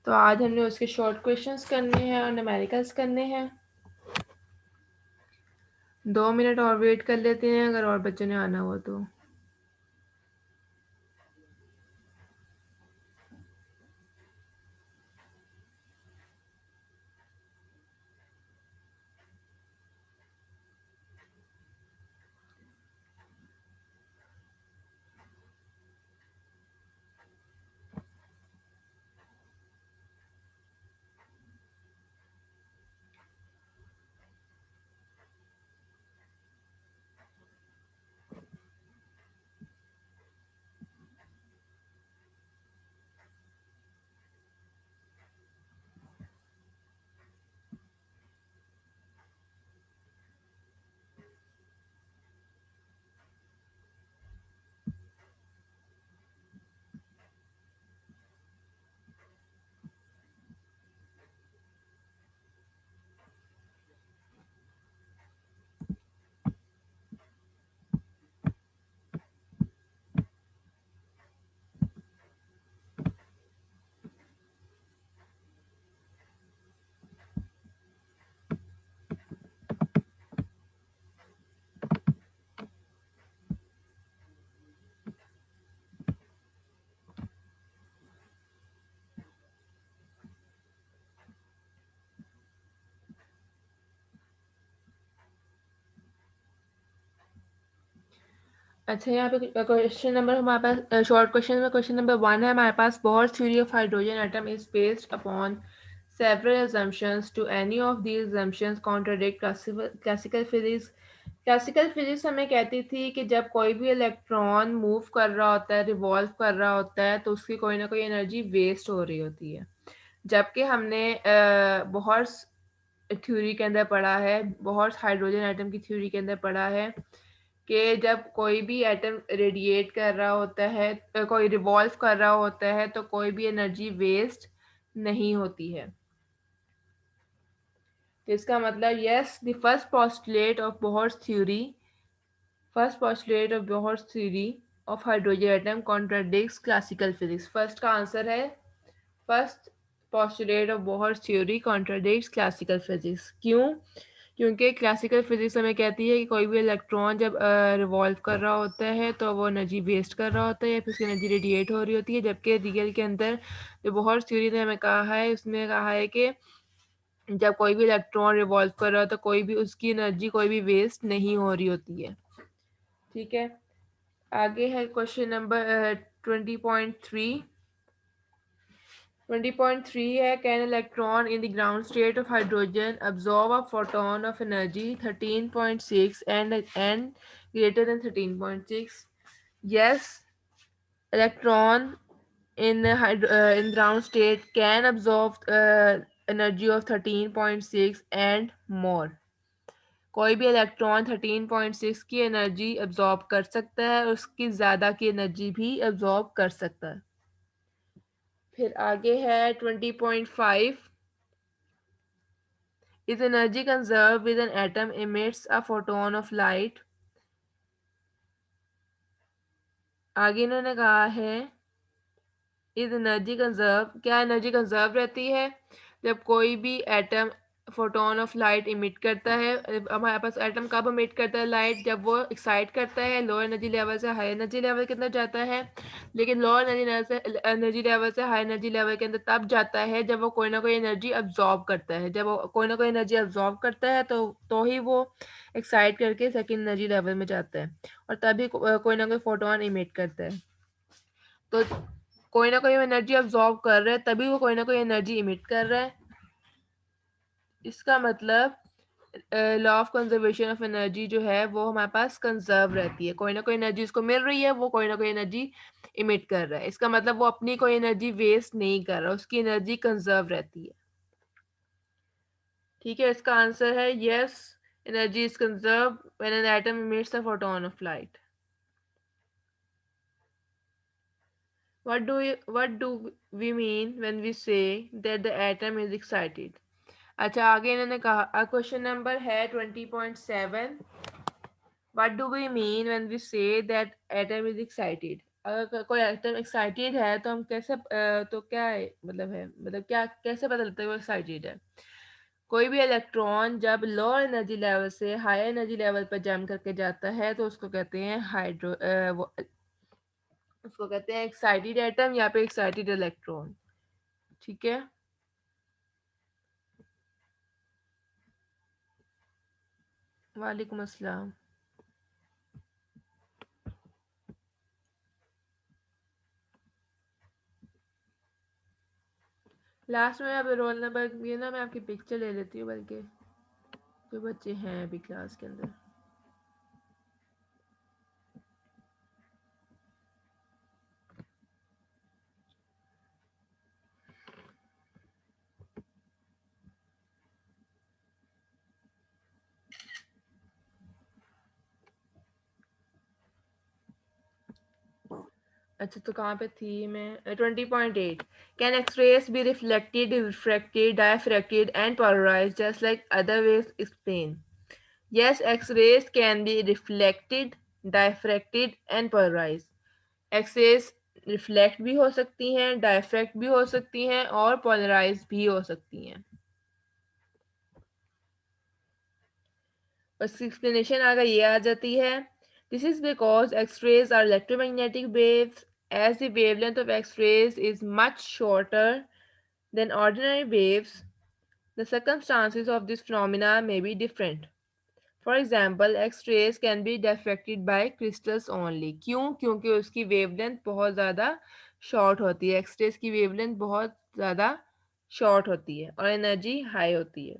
तो आज हमने उसके शॉर्ट क्वेश्चंस करने हैं और न्यूमेरिकल्स करने हैं। 2 मिनट और वेट कर लेते हैं अगर और बच्चों ने आना हो तो। अच्छा, यहाँ पे क्वेश्चन नंबर हमारे पास शॉर्ट क्वेश्चन में क्वेश्चन नंबर 1 है हमारे पास। Bohr theory of hydrogen atom is based upon several assumptions. To any of these assumptions contradict classical physics. Classical physics हमें कहती थी कि जब कोई भी इलेक्ट्रॉन मूव कर रहा होता है, रिवॉल्व कर रहा होता है, तो उसकी कोई ना कोई एनर्जी वेस्ट हो रही होती है। जबकि हमने बोहर्स थ्योरी के अंदर पढ़ा है, बोहर्स हाइड्रोजन एटम की थ्योरी के अंदर पढ़ा है कि जब कोई भी एटम रेडिएट कर रहा होता है, कोई रिवॉल्व कर रहा होता है, तो कोई भी एनर्जी वेस्ट नहीं होती है। तो इसका मतलब yes, the first postulate of Bohr's theory of hydrogen atom contradicts classical physics. First का आंसर है first postulate of Bohr's theory contradicts classical physics. क्यों? क्योंकि क्लासिकल फिजिक्स हमें कहती है कि कोई भी इलेक्ट्रॉन जब रिवॉल्व कर रहा होता है तो वो एनर्जी वेस्ट कर रहा होता है या फिर उसकी एनर्जी रेडिएट हो रही होती है। जबकि रियल के अंदर जो बोहर्स थ्योरी ने हमें कहा है, उसमें कहा है कि जब कोई भी इलेक्ट्रॉन रिवॉल्व कर रहा हो तो कोई भी उसकी एनर्जी कोई भी वेस्ट नहीं हो रही होती है। ठीक है, आगे है क्वेश्चन नंबर 20.3। 20.3 है, can electron in the ground state of hydrogen absorb a photon of energy 13.6 and greater than 13.6? Yes, electron in ground state can absorb energy of 13.6 and more. कोई भी इलेक्ट्रॉन 13.6 की एनर्जी एब्जॉर्ब कर सकता है, उसकी ज़्यादा की एनर्जी भी एब्जॉर्ब कर सकता है। फिर आगे है 20.5। Is energy conserve with an atom emits a photon of light। आगे इन्होंने कहा है इज एनर्जी कंजर्व, क्या एनर्जी कंजर्व रहती है जब कोई भी atom photon of light emit करता है। हमारे पास एटम कब इमिट करता है लाइट? जब वो एक्साइट करता है, लो एनर्जी लेवल से हाई एनर्जी लेवल के अंदर जाता है। लेकिन लो एनर्जी लेवल से हाई एनर्जी लेवल के अंदर तब जाता है जब वो कोई ना कोई एनर्जी अब्जॉर्ब करता है। जब वो कोई ना कोई एनर्जी अब्जॉर्ब करता है तो ही वो एक्साइट करके सेकेंड एनर्जी लेवल में जाता है और तभी कोई ना कोई फोटोन इमिट करता है। तो कोई ना कोई एनर्जी अब्जॉर्ब कर रहा है तभी वो कोई ना कोई एनर्जी इमिट कर रहा है। इसका मतलब law of conservation of energy जो है वो हमारे पास कंजर्व रहती है। कोई ना कोई एनर्जी उसको मिल रही है, वो कोई ना कोई एनर्जी इमिट कर रहा है। इसका मतलब वो अपनी कोई एनर्जी वेस्ट नहीं कर रहा, उसकी एनर्जी कंजर्व रहती है। ठीक है, इसका आंसर है yes, energy is conserve when an atom emits a photon of light. What do we mean when we say that the atom is excited? अच्छा, आगे इन्होंने कहा क्वेश्चन नंबर है 20.7। What do we mean when we say that atom is excited? अगर कोई atom excited है तो हम कैसे तो क्या है मतलब क्या कैसे पता लगता है वो एक्साइटेड है? कोई भी इलेक्ट्रॉन जब लो एनर्जी लेवल से हाई एनर्जी लेवल पर जंप करके जाता है तो उसको कहते हैं उसको कहते हैं एक्साइटेड एटम या फिर एक्साइटेड इलेक्ट्रॉन। ठीक है। वालेकुम अस्सलाम। लास्ट में अब रोल नंबर ये ना मैं आपकी पिक्चर ले लेती हूँ, बल्कि जो बच्चे हैं अभी क्लास के अंदर। अच्छा, तो कहाँ पे थी मैं? 20.8। Can X-rays be reflected, refracted, diffracted and polarised just like other waves? Explain. Yes, X-rays can be reflected, diffracted and polarized. X-rays reflect भी हो सकती हैं, डायफ्रैक्ट भी हो सकती हैं और पोलराइज भी हो सकती हैं। बस एक्सप्लेनेशन आगे ये आ जाती है। दिस इज बिकॉज एक्स-rays are electromagnetic waves. As the wavelength of X-rays is much shorter than ordinary waves, the circumstances of this phenomena may be different. For example X-rays can be diffracted by crystals only. क्यों? क्योंकि उसकी wavelength बहुत ज़्यादा short होती है। X-rays की wavelength बहुत ज़्यादा शॉर्ट होती है और एनर्जी हाई होती है।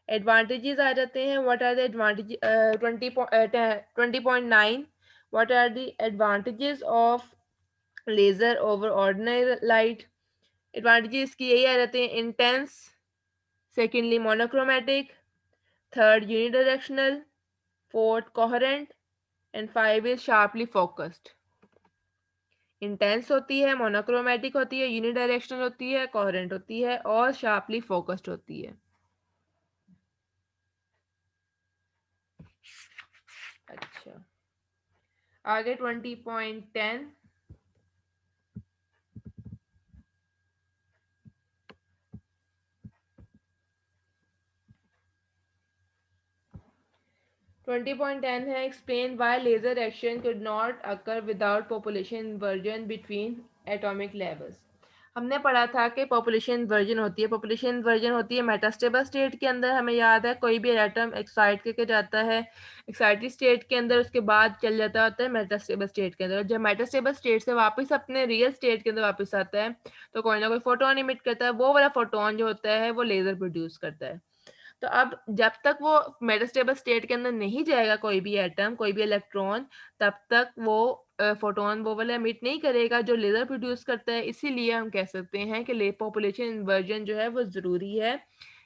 एडवांटेजेस आ जाते हैं। What are the advantage? 20.9। What are the advantages of laser over ordinary light? Advantages की यही आ जाते हैं। Intense, secondly monochromatic, third unidirectional, fourth coherent and five is sharply focused. Intense होती है, मोनोक्रोमेटिक होती है, यूनिडायरेक्शनल होती है, कोहेरेंट होती है और शार्पली फोकस्ड होती है। अच्छा, आगे 20.10। 20.10 है explain why laser action could not occur without population inversion between atomic levels. हमने पढ़ा था कि पॉपुलेशन इन्वर्जन होती है। पॉपुलेशन इन्वर्जन होती है मेटास्टेबल स्टेट के अंदर। हमें याद है कोई भी एटम एक्साइट करके जाता है एक्साइटेड स्टेट के अंदर, उसके बाद चल जाता होता है मेटास्टेबल स्टेट के अंदर। जब मेटास्टेबल स्टेट से वापस अपने रियल स्टेट के अंदर वापस आता है तो कोई ना कोई फोटोन इमिट करता है। वो वाला फोटोन जो होता है वो लेजर प्रोड्यूस करता है। तो अब जब तक वो मेटास्टेबल स्टेट के अंदर नहीं जाएगा कोई भी एटम, कोई भी इलेक्ट्रॉन, तब तक वो फोटोन वो वाला एमिट नहीं करेगा जो लेजर प्रोड्यूस करता है। इसीलिए हम कह सकते हैं कि पॉपुलेशन इन्वर्जन जो है वो ज़रूरी है।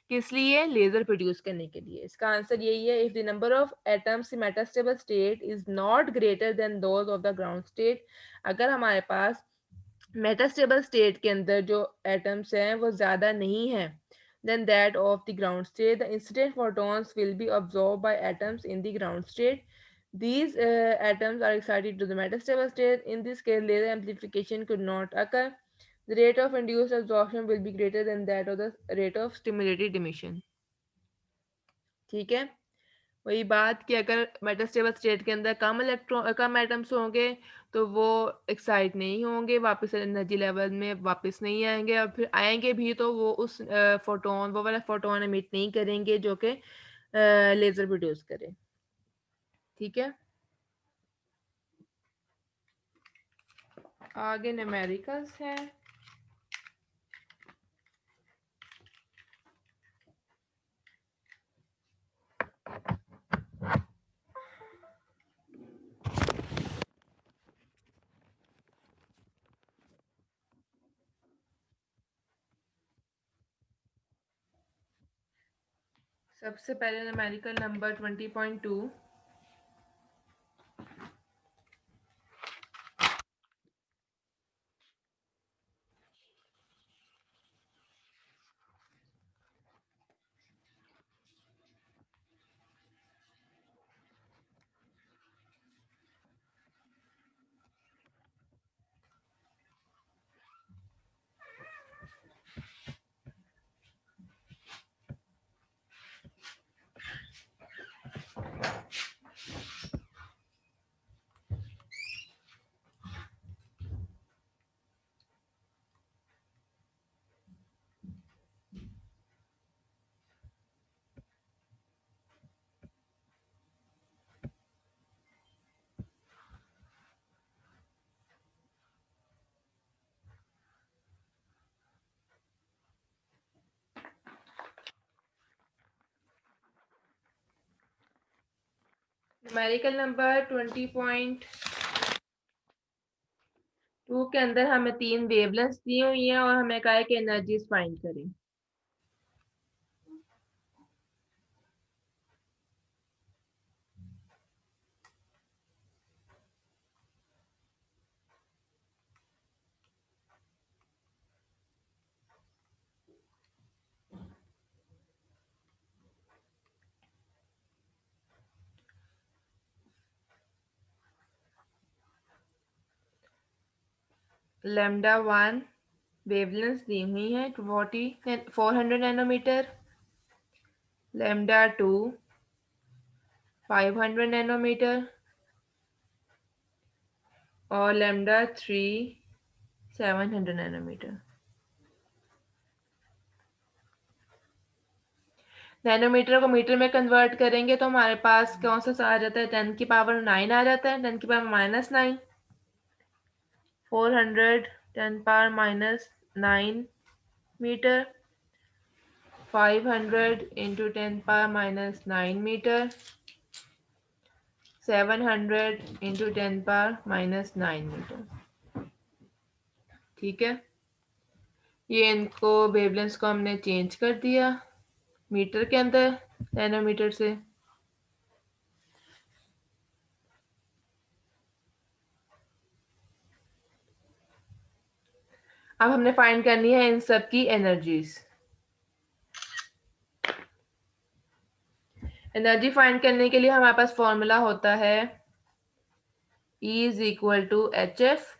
किस लिए? लेजर प्रोड्यूस करने के लिए। इसका आंसर यही है। If the number of atoms in metastable state is not greater than those of the ground state, अगर हमारे पास मेटास्टेबल स्टेट के अंदर जो एटम्स हैं वो ज़्यादा नहीं है than that of the ground state, the incident photons will be absorbed by atoms in the ground state. These atoms are excited to the metastable state. In this case, laser amplification could not occur. The rate of induced absorption will be greater than that of the rate of stimulated emission. ठीक है। वही बात कि अगर metastable state के अंदर कम atoms होंगे तो वो एक्साइट नहीं होंगे, वापस एनर्जी लेवल में वापस नहीं आएंगे, और फिर आएंगे भी तो वो उस फोटोन वो वाला फोटोन एमिट नहीं करेंगे जो कि लेजर प्रोड्यूस करे। ठीक है। आगे न्यूमेरिकल्स है। सबसे पहले न्यूमेरिकल नंबर 20.2। न्यूमेरिकल नंबर 20.2 के अंदर हमें 3 वेवलेंथ्स दी हुई हैं और हमें कहा है कि एनर्जीज फाइंड करें। लैम्डा 1 वेवलेंथ दी हुई है 400 नैनोमीटर, लैम्डा 2 500 नैनोमीटर और लैम्डा 3 700 नैनोमीटर। नैनोमीटर को मीटर में कन्वर्ट करेंगे तो हमारे पास कौन सा आ जाता है, 10⁻9 आ जाता है, 10⁻⁹ 400 10⁻⁹ metre, 500 into 10⁻⁹ metre, 700 into 10⁻⁹ metre. ठीक है, ये इनको वेवलेंथ को हमने चेंज कर दिया मीटर के अंदर नैनोमीटर से। अब हमने फाइंड करनी है इन सब की एनर्जीज। एनर्जी फाइंड करने के लिए हमारे पास फॉर्मूला होता है E is equal to HF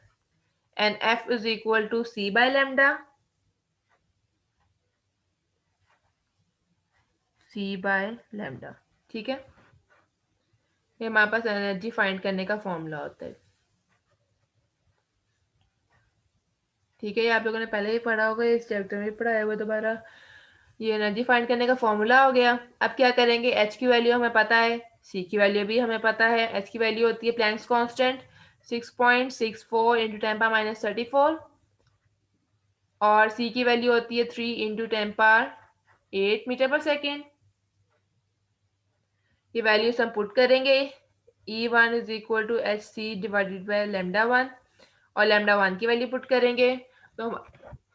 and F is equal to C by lambda, C by lambda। ठीक है, ये हमारे पास एनर्जी फाइंड करने का फॉर्मूला होता है। ठीक है, ये आप लोगों ने पहले ही पढ़ा होगा, इस चैप्टर में पढ़ाया हुआ दोबारा। ये एनर्जी फाइंड करने का फॉर्मूला हो गया। अब क्या करेंगे, एच की वैल्यू हमें पता है, सी की वैल्यू भी हमें पता है। एच की वैल्यू होती है प्लैंक्स कांस्टेंट 6.64 इंटू 10⁻⁻34 और सी की वैल्यू होती है 3 इंटू 10⁻⁸ मीटर पर सेकेंड। ये वैल्यूज हम पुट करेंगे, E1 is equal to H C divided by lambda 1 और लेमडा 1 की वैल्यू पुट करेंगे तो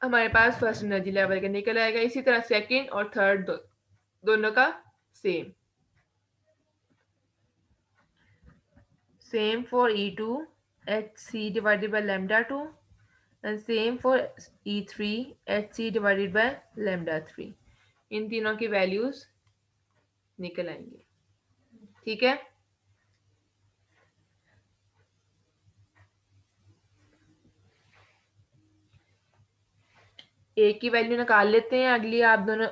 हमारे पास फर्स्ट एनर्जी लेवल का निकल आएगा। इसी तरह सेकंड और थर्ड दोनों का same for E2 H C divided by lambda 2 and same for E3 H C divided by lambda 3। इन तीनों की वैल्यूज निकल आएंगी। ठीक है, एक की वैल्यू निकाल लेते हैं,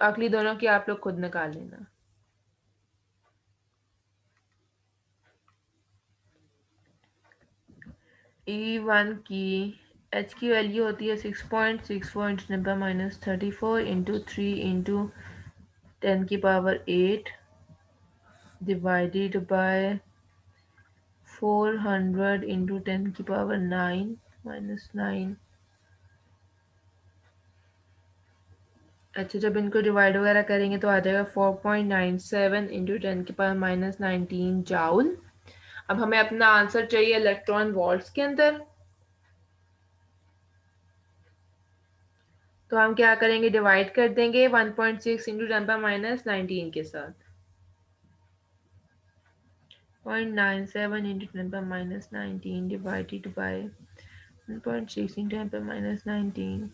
अगली दोनों की आप लोग खुद निकाल लेना। E1 की H की वैल्यू होती है 6.64 into 10⁻⁻34 into 3 into 10⁸ divided by 400 into 10⁻⁹ अच्छा, जब इनको डिवाइड वगैरह करेंगे तो आ जाएगा 4.97 इंटू 10⁻⁻19 जाउल। अब हमें अपना आंसर चाहिए इलेक्ट्रॉन वोल्ट्स के अंदर, तो हम क्या करेंगे, डिवाइड कर देंगे 1.6 इंटू 10⁻⁻19 के साथ। 0.97 into 10⁻⁻19 divided by 1.6 into 10⁻⁻19,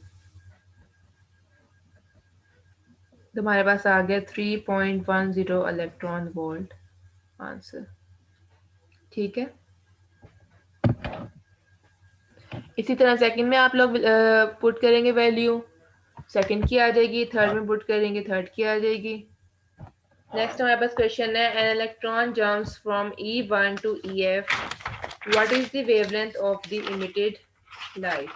तो हमारे पास आ गया 3.10 इलेक्ट्रॉन वोल्ट आंसर। ठीक है, इसी तरह सेकंड में आप लोग पुट करेंगे वैल्यू, सेकंड की आ जाएगी, थर्ड में पुट करेंगे थर्ड की आ जाएगी। नेक्स्ट हमारे पास क्वेश्चन है, an electron jumps from E1 to EF, what is the wavelength of the emitted light.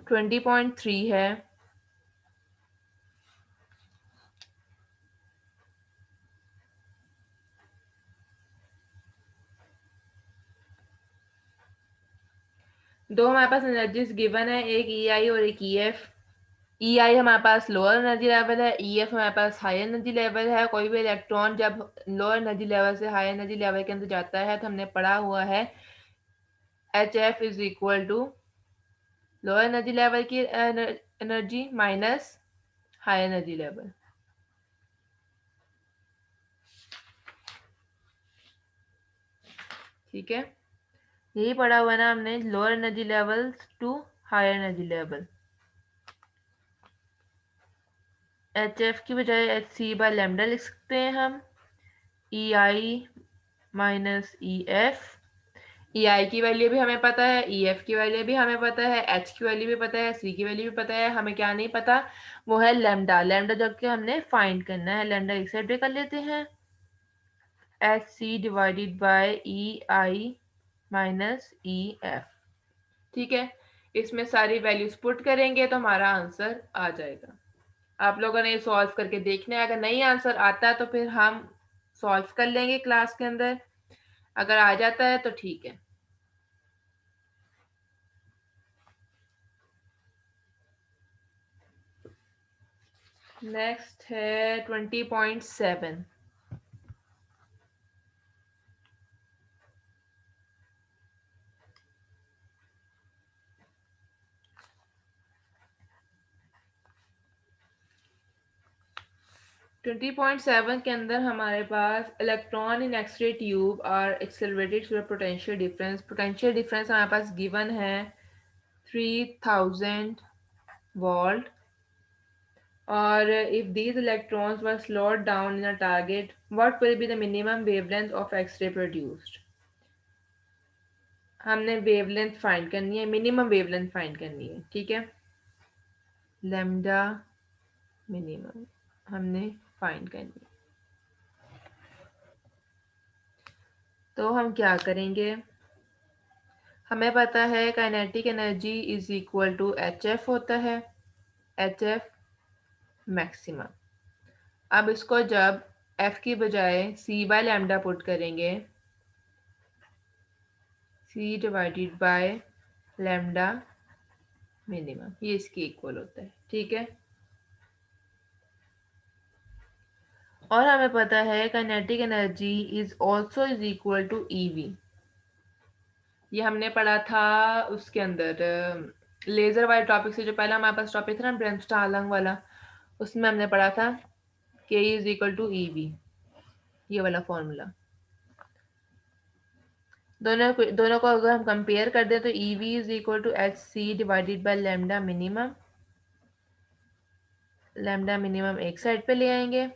20.3 है, दो हमारे पास एनर्जीज गिवन है, एक ई आई और एक ई एफ। ई आई हमारे पास लोअर एनर्जी लेवल है, ई एफ हमारे पास हाई एनर्जी लेवल है। कोई भी इलेक्ट्रॉन जब लोअर एनर्जी लेवल से हाई एनर्जी लेवल के अंदर जाता है तो हमने पढ़ा हुआ है H F is equal to lower energy level की energy minus high energy level. ठीक है, यही पढ़ा हुआ ना हमने, lower energy level to higher energy level. H F की बजाय एच सी बाय लैम्डा लिख सकते हैं हम। ई आई माइनस ई एफ। ई आई की वैल्यू भी हमें पता है, ई एफ की वैल्यू भी हमें पता है, एच की वैल्यू भी पता है, सी की वैल्यू भी पता है। हमें क्या नहीं पता, वो है लैम्डा। लैम्डा जब कि हमने फाइंड करना है, लैम्डा एक साइड पे कर लेते हैं। H C divided by E I minus E F. ठीक है, इसमें सारी वैल्यूज पुट करेंगे तो हमारा आंसर आ जाएगा। आप लोगों ने सॉल्व करके देखना है, अगर नहीं आंसर आता है तो फिर हम सॉल्व कर लेंगे क्लास के अंदर, अगर आ जाता है तो ठीक है। नेक्स्ट है 20.7। 20.7 के अंदर हमारे पास electron in X-ray tube are accelerated through potential difference. Potential difference हमारे पास गिवन है 3000 वोल्ट। और if these electrons were slowed down in a target, what will be the minimum wavelength of X-ray produced? हमने wavelength find करनी है, minimum wavelength find करनी है। ठीक है, लैम्डा मिनिमम हमने फाइंड करनी है। तो हम क्या करेंगे, हमें पता है kinetic energy is equal to H F होता है, एच एफ मैक्सिमम। अब इसको जब एफ की बजाय सी बाय लैम्डा पुट करेंगे, C divided by lambda minimum, ये इसके इक्वल होता है। ठीक है, और हमें पता है kinetic energy is also is equal to E V. ये हमने पढ़ा था उसके अंदर लेजर वाले टॉपिक से, जो पहला हमारे पास टॉपिक था ना ब्रेनस्टार्लंग वाला, उसमें हमने पढ़ा था के इज इक्वल टू ईवी, ये वाला फॉर्मूला। दोनों को अगर हम कंपेयर कर दें तो EV is equal to H C divided by lambda minimum. Lambda minimum एक साइड पे ले आएंगे,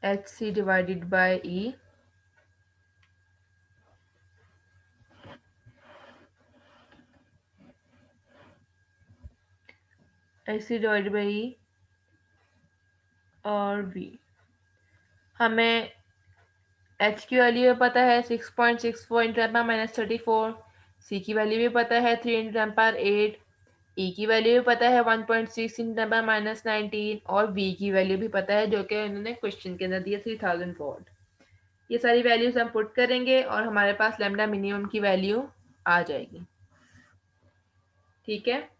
H C divided by E, H C divided by E और वी। हमें एच की वैल्यू पता है 6.64 into ten power minus 34। C की वैल्यू भी पता है 3 इंटू टेन पावर 8। ई की वैल्यू भी पता है 1.6 इंटू टेन पावर माइनस 19। और वी की वैल्यू भी पता है, जो कि उन्होंने क्वेश्चन के अंदर दिया 3000 वोल्ट। ये सारी वैल्यूज हम पुट करेंगे और हमारे पास लैम्डा मिनिमम की वैल्यू आ जाएगी। ठीक है,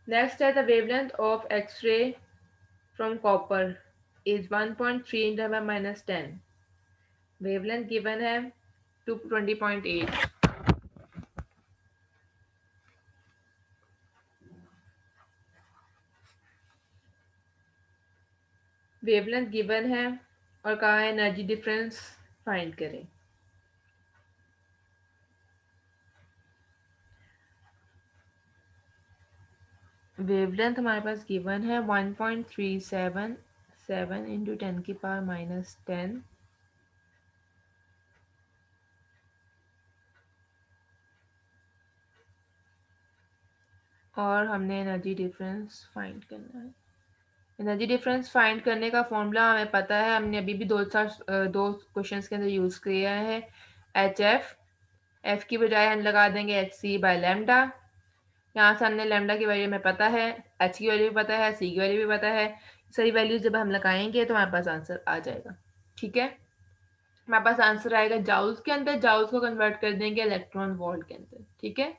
नेक्स्ट है the wavelength of x ray from copper is 1.3 into ten power minus 10। Wavelength given है 20.8। वेवलेंथ गिवन है और कहा है एनर्जी डिफरेंस फाइंड करें। वेवलेंथ हमारे पास गिवन है 1.377 इंटू 10 की पावर माइनस 10। और हमने एनर्जी डिफरेंस फाइंड करना है। एनर्जी डिफरेंस फाइंड करने का फॉर्मूला हमें पता है, हमने अभी भी दो क्वेश्चंस के अंदर यूज किया है। एच एफ, एफ की बजाय हम लगा देंगे एच सी बाय लैम्डा। यहाँ से हमने लैम्डा की वैल्यू हमें पता है, एच की वैल्यू भी पता है, सी की वैल्यू भी पता है। सारी वैल्यूज जब हम लगाएंगे तो हमारे पास आंसर आ जाएगा। ठीक है, हमारे पास आंसर आएगा जाउल्स के अंदर, जाउल्स को कन्वर्ट कर देंगे इलेक्ट्रॉन वोल्ट के अंदर। ठीक है,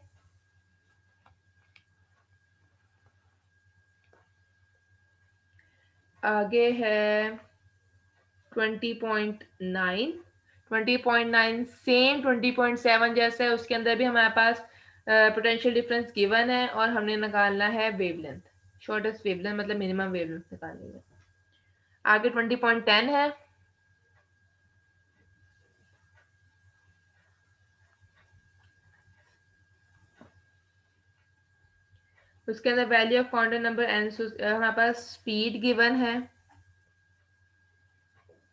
आगे है 20.9। 20.9 सेम 20.7 जैसा है, उसके अंदर भी हमारे पास पोटेंशियल डिफरेंस गिवन है और हमने निकालना है वेवलेंथ, शॉर्टेस्ट वेवलेंथ मतलब मिनिमम वेवलेंथ निकालनी है। आगे 20.10 है, उसके अंदर value of quantum number N, हमारे पास स्पीड गिवन है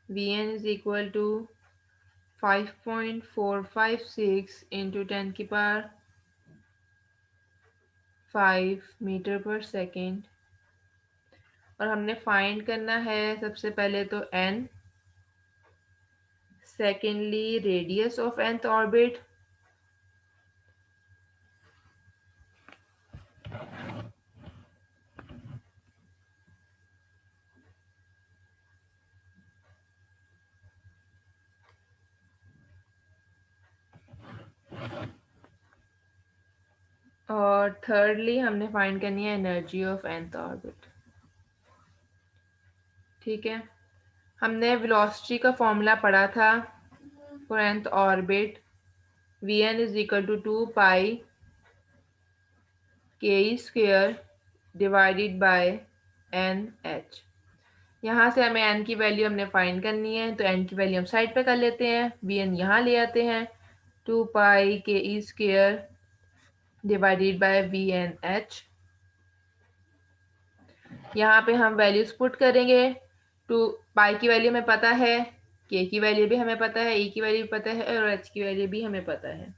Vn is equal to 5.456 into 10 की पावर 5 मीटर पर सेकेंड। और हमने फाइंड करना है सबसे पहले तो n, secondly radius of nth orbit, और थर्डली हमने फाइंड करनी है एनर्जी ऑफ nth ऑर्बिट। ठीक है, हमने वेलोसिटी का फॉर्मूला पढ़ा था for nth orbit, Vn is equal to 2 pi K square divided by N H. यहाँ से हमें n की वैल्यू हमने फाइंड करनी है, तो n की वैल्यू हम साइड पे कर लेते हैं, Vn यहाँ ले आते हैं, 2 pi K square divided by V N H. यहाँ पे हम वैल्यूज पुट करेंगे, 2 पाई की वैल्यू हमें पता है, के की वैल्यू भी हमें पता है, ई की वैल्यू भी पता है और एच की वैल्यू भी हमें पता है।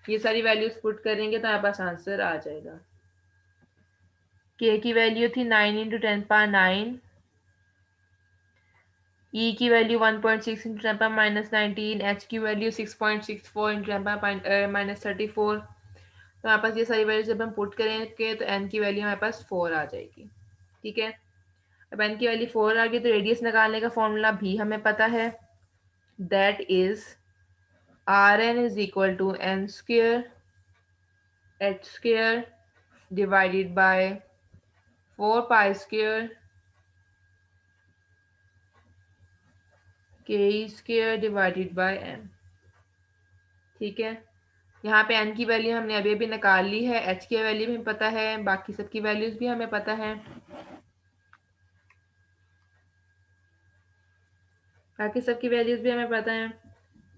ये सारी वैल्यूज पुट करेंगे तो हमारे पास आंसर आ जाएगा। के की वैल्यू थी 9 इंटू 10⁻9, ई की वैल्यू 1.6 इंटू 10⁻−19, एच की वैल्यू 6.64 इंटू 10⁻−34। तो हमारे पास ये सारी वैल्यू जब हम पुट करेंगे तो एन की वैल्यू हमारे पास 4 आ जाएगी। ठीक है, अब एन की वैल्यू 4 आ गई तो रेडियस निकालने का फॉर्मूला भी हमें पता है, that is R N is equal to N square H square divided by 4 pi square के स्क्वेयर डिवाइडेड बाय एम। ठीक है, यहाँ पे n की वैल्यू हमने अभी अभी निकाल ली है, h की वैल्यू भी हमें पता है, बाकी सबकी वैल्यूज भी हमें पता है, बाकी सबकी वैल्यूज भी हमें पता है।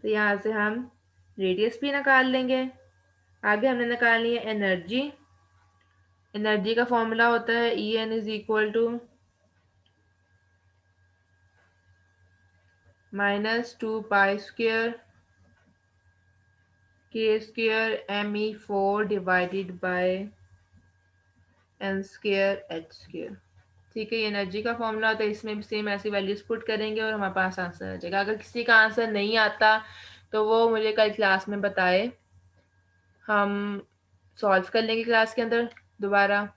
तो यहाँ से हम रेडियस भी निकाल लेंगे। आगे हमने निकालनी है एनर्जी। एनर्जी का फॉर्मूला होता है E N is equal to -2 pi square के square M E 4 divided by N square H square. ठीक है, ये एनर्जी का फॉर्मूला होता है, इसमें भी सेम ऐसी वैल्यूज पुट करेंगे और हमारे पास आंसर आ जाएगा। अगर किसी का आंसर नहीं आता तो वो मुझे कल क्लास में बताए, हम सॉल्व कर लेंगे क्लास के अंदर दोबारा।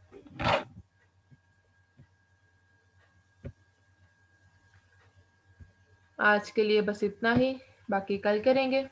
आज के लिए बस इतना ही, बाकी कल करेंगे।